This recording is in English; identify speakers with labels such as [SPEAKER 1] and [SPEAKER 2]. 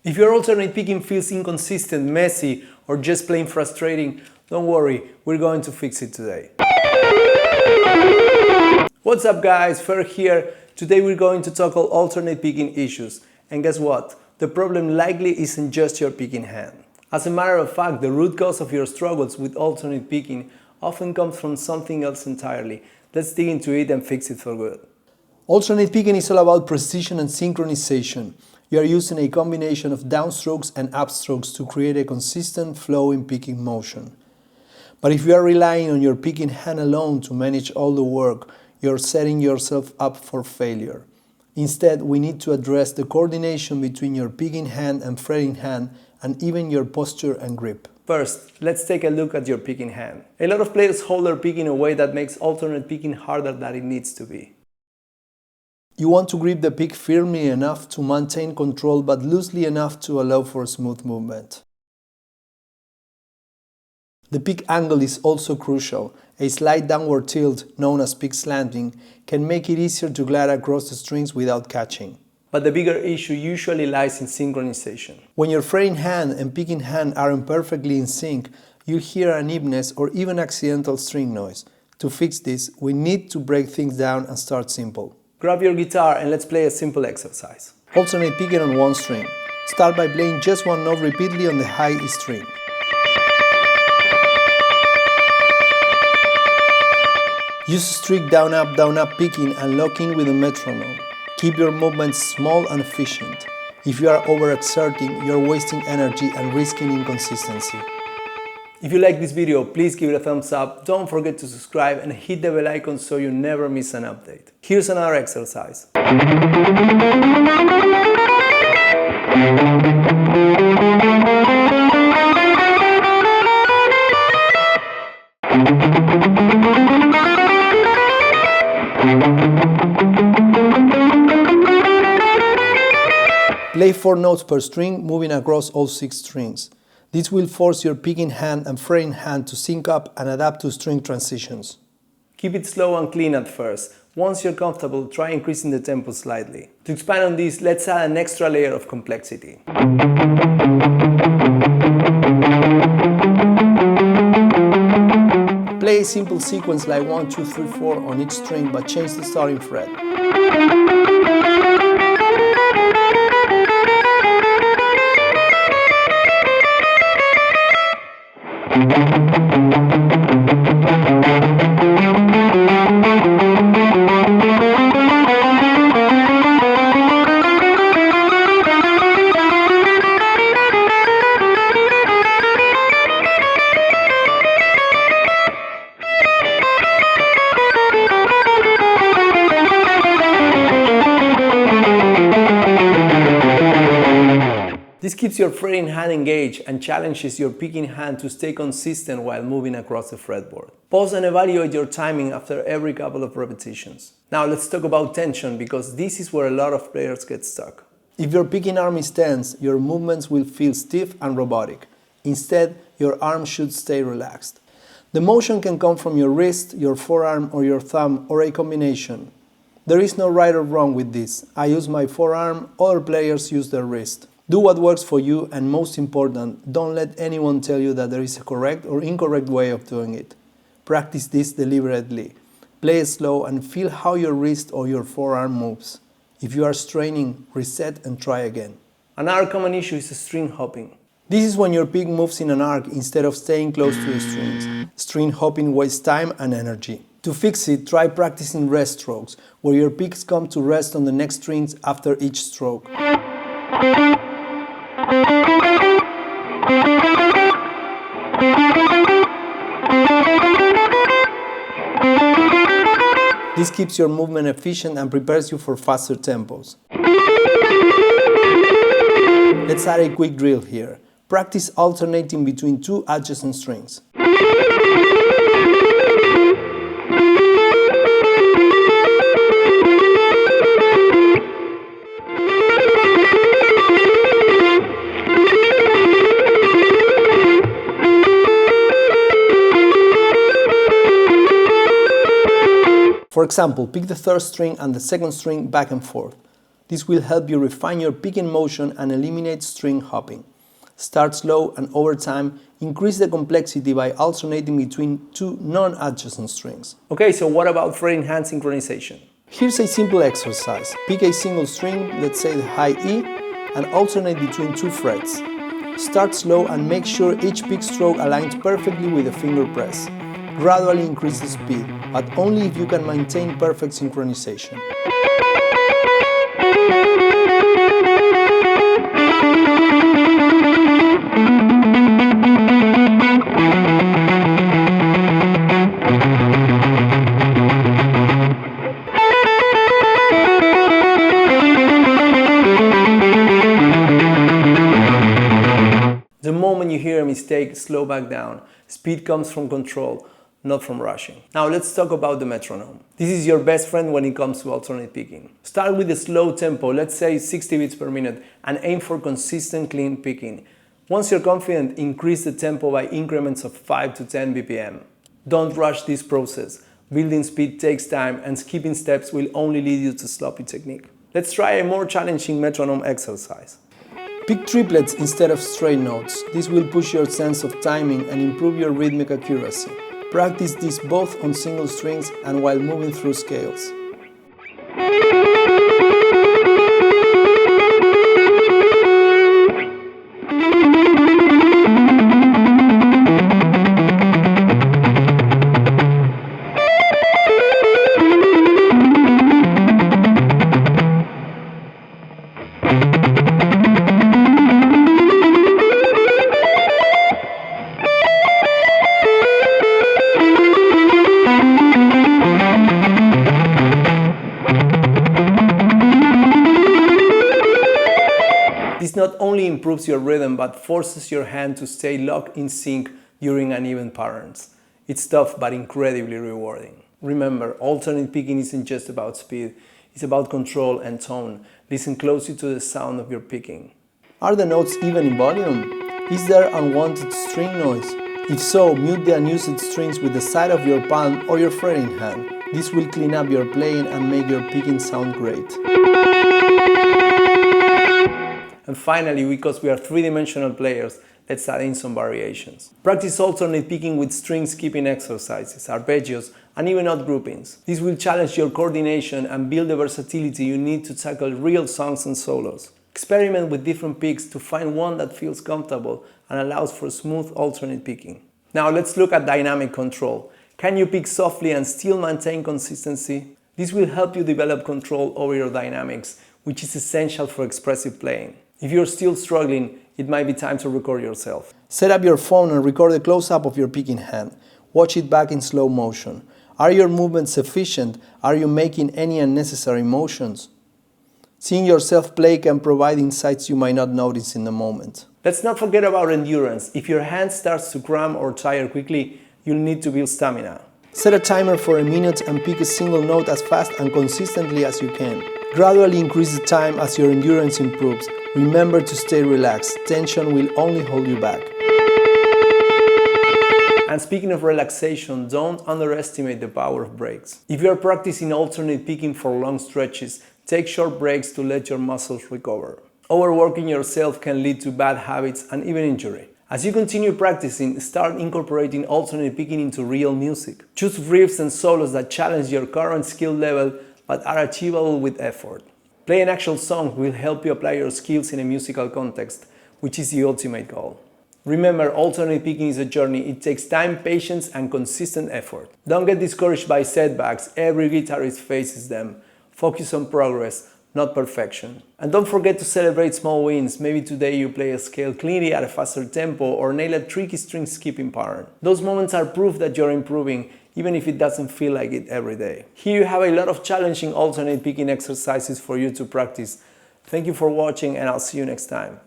[SPEAKER 1] If your alternate picking feels inconsistent, messy, or just plain frustrating, don't worry, we're going to fix it today. What's up guys, Fer here. Today we're going to tackle alternate picking issues. And guess what? The problem likely isn't just your picking hand. As a matter of fact, the root cause of your struggles with alternate picking often comes from something else entirely. Let's dig into it and fix it for good. Alternate picking is all about precision and synchronization. You are using a combination of downstrokes and upstrokes to create a consistent flow in picking motion. But if you are relying on your picking hand alone to manage all the work, you're setting yourself up for failure. Instead, we need to address the coordination between your picking hand and fretting hand, and even your posture and grip. First, let's take a look at your picking hand. A lot of players hold their pick in a way that makes alternate picking harder than it needs to be. You want to grip the pick firmly enough to maintain control, but loosely enough to allow for smooth movement. The pick angle is also crucial. A slight downward tilt, known as pick slanting, can make it easier to glide across the strings without catching. But the bigger issue usually lies in synchronization. When your fretting hand and picking hand aren't perfectly in sync, you'll hear unevenness or even accidental string noise. To fix this, we need to break things down and start simple. Grab your guitar and let's play a simple exercise. Alternate picking on one string. Start by playing just one note repeatedly on the high E string. Use strict down-up picking and lock in with a metronome. Keep your movements small and efficient. If you are overexerting, you're wasting energy and risking inconsistency. If you like this video, please give it a thumbs up, don't forget to subscribe and hit the bell icon so you never miss an update. Here's another exercise. Play 4 notes per string, moving across all 6 strings. This will force your picking hand and fretting hand to sync up and adapt to string transitions. Keep it slow and clean at first. Once you're comfortable, try increasing the tempo slightly. To expand on this, let's add an extra layer of complexity. Play a simple sequence like 1, 2, 3, 4 on each string, but change the starting fret. This keeps your fretting hand engaged and challenges your picking hand to stay consistent while moving across the fretboard. Pause and evaluate your timing after every couple of repetitions. Now let's talk about tension, because this is where a lot of players get stuck. If your picking arm is tense, your movements will feel stiff and robotic. Instead, your arm should stay relaxed. The motion can come from your wrist, your forearm, or your thumb, or a combination. There is no right or wrong with this. I use my forearm, other players use their wrist. Do what works for you, and most important, don't let anyone tell you that there is a correct or incorrect way of doing it. Practice this deliberately. Play slow and feel how your wrist or your forearm moves. If you are straining, reset and try again. Another common issue is string hopping. This is when your pick moves in an arc instead of staying close to the strings. String hopping wastes time and energy. To fix it, try practicing rest strokes, where your picks come to rest on the next strings after each stroke. This keeps your movement efficient and prepares you for faster tempos. Let's add a quick drill here. Practice alternating between 2 adjacent strings. For example, pick the 3rd string and the 2nd string back and forth. This will help you refine your picking motion and eliminate string hopping. Start slow and over time, increase the complexity by alternating between two non-adjacent strings. Okay, so what about fretting hand synchronization? Here's a simple exercise. Pick a single string, let's say the high E, and alternate between two frets. Start slow and make sure each pick stroke aligns perfectly with the finger press. Gradually increase the speed, but only if you can maintain perfect synchronization. The moment you hear a mistake, slow back down. Speed comes from control, not from rushing. Now let's talk about the metronome. This is your best friend when it comes to alternate picking. Start with a slow tempo, let's say 60 beats per minute, and aim for consistent clean picking. Once you're confident, increase the tempo by increments of 5 to 10 BPM. Don't rush this process. Building speed takes time, and skipping steps will only lead you to sloppy technique. Let's try a more challenging metronome exercise. Pick triplets instead of straight notes. This will push your sense of timing and improve your rhythmic accuracy. Practice this both on single strings and while moving through scales. This not only improves your rhythm but forces your hand to stay locked in sync during uneven patterns. It's tough but incredibly rewarding. Remember, alternate picking isn't just about speed, it's about control and tone. Listen closely to the sound of your picking. Are the notes even in volume? Is there unwanted string noise? If so, mute the unused strings with the side of your palm or your fretting hand. This will clean up your playing and make your picking sound great. And finally, because we are three-dimensional players, let's add in some variations. Practice alternate picking with string skipping exercises, arpeggios, and even odd groupings. This will challenge your coordination and build the versatility you need to tackle real songs and solos. Experiment with different picks to find one that feels comfortable and allows for smooth alternate picking. Now let's look at dynamic control. Can you pick softly and still maintain consistency? This will help you develop control over your dynamics, which is essential for expressive playing. If you're still struggling, it might be time to record yourself. Set up your phone and record a close-up of your picking hand. Watch it back in slow motion. Are your movements sufficient? Are you making any unnecessary motions? Seeing yourself play can provide insights you might not notice in the moment. Let's not forget about endurance. If your hand starts to cramp or tire quickly, you'll need to build stamina. Set a timer for a minute and pick a single note as fast and consistently as you can. Gradually increase the time as your endurance improves. Remember to stay relaxed. Tension will only hold you back. And speaking of relaxation, don't underestimate the power of breaks. If you are practicing alternate picking for long stretches, take short breaks to let your muscles recover. Overworking yourself can lead to bad habits and even injury. As you continue practicing, start incorporating alternate picking into real music. Choose riffs and solos that challenge your current skill level but are achievable with effort. Playing actual songs will help you apply your skills in a musical context, which is the ultimate goal. Remember, alternate picking is a journey. It takes time, patience, and consistent effort. Don't get discouraged by setbacks. Every guitarist faces them. Focus on progress, not perfection. And don't forget to celebrate small wins. Maybe today you play a scale cleanly at a faster tempo or nail a tricky string skipping pattern. Those moments are proof that you're improving, even if it doesn't feel like it every day. Here you have a lot of challenging alternate picking exercises for you to practice. Thank you for watching, and I'll see you next time.